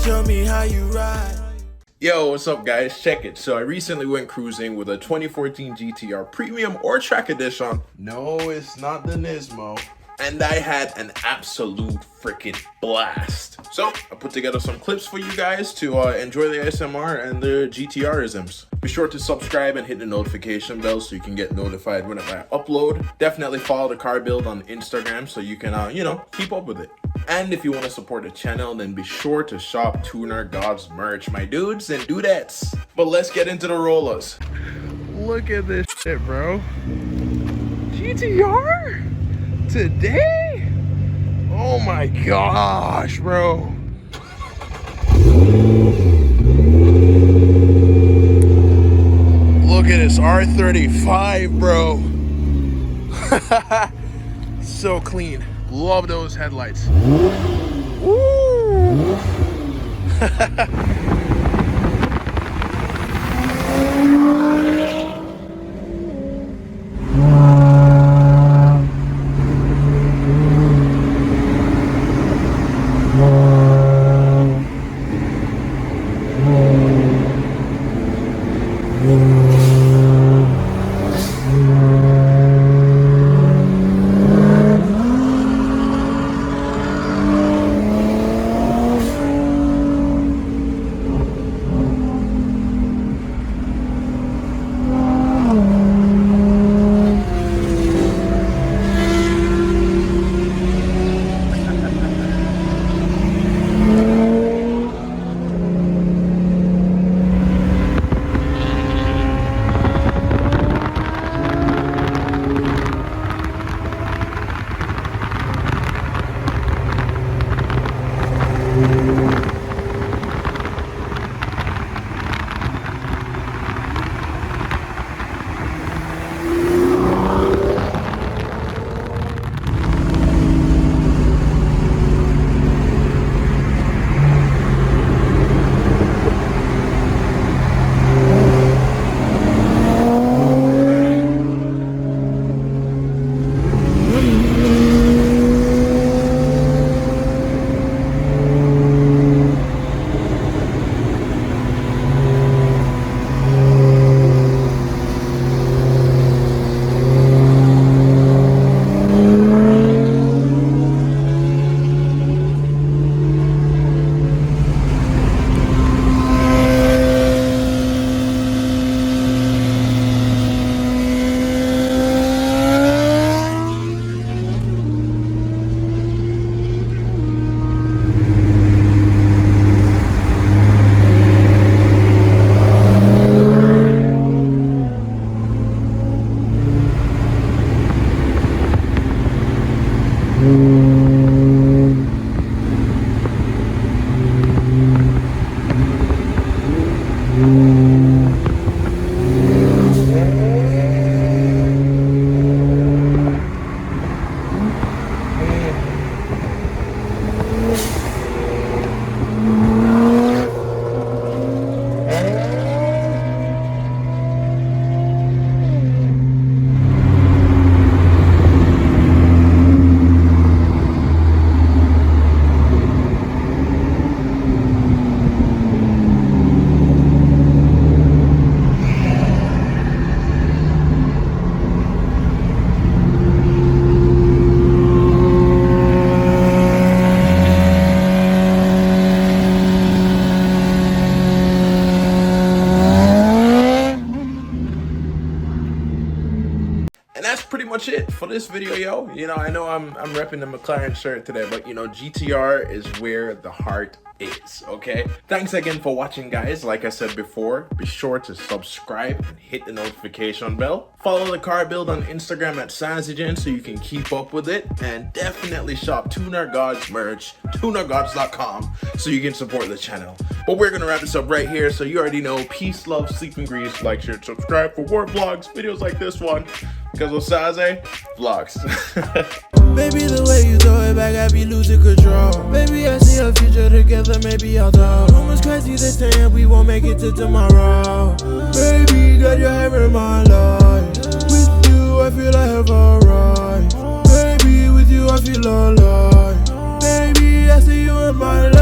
show me how you ride. Yo, what's up guys? Check it. So I recently went cruising with a 2014 GTR Premium or Track Edition. No, it's not the Nismo. And I had an absolute freaking blast. So I put together some clips for you guys to enjoy the SMR and the GTR-isms. Be sure to subscribe and hit the notification bell so you can get notified whenever I upload. Definitely follow the car build on Instagram so you can, keep up with it. And if you want to support the channel, then be sure to shop TunerGodz merch, my dudes and dudettes. But let's get into the rollers. Look at this shit, bro. GTR? Today? Oh my gosh, bro. Look at this R35, bro. So clean. Love those headlights. Woo! That's pretty much it for this video, yo. I know I'm repping the McLaren shirt today, but GTR is where the heart is, okay? Thanks again for watching, guys. Like I said before, be sure to subscribe and hit the notification bell. Follow the car build on Instagram at Sansigen so you can keep up with it, and definitely shop TunerGodz merch, TunerGodz.com, so you can support the channel. But we're gonna wrap this up right here, so you already know. Peace, love, sleep, and grease. Like, share, subscribe for more vlogs, videos like this one. Because Osaze vlogs. Baby, the way you throw it back, I be losing control. Baby, I see a future together, maybe I'll talk. Almost crazy this time, we won't make it to tomorrow. Baby, got your hair in my life. With you, I feel I have a right. Baby, with you, I feel alive. Baby, I see you in my life.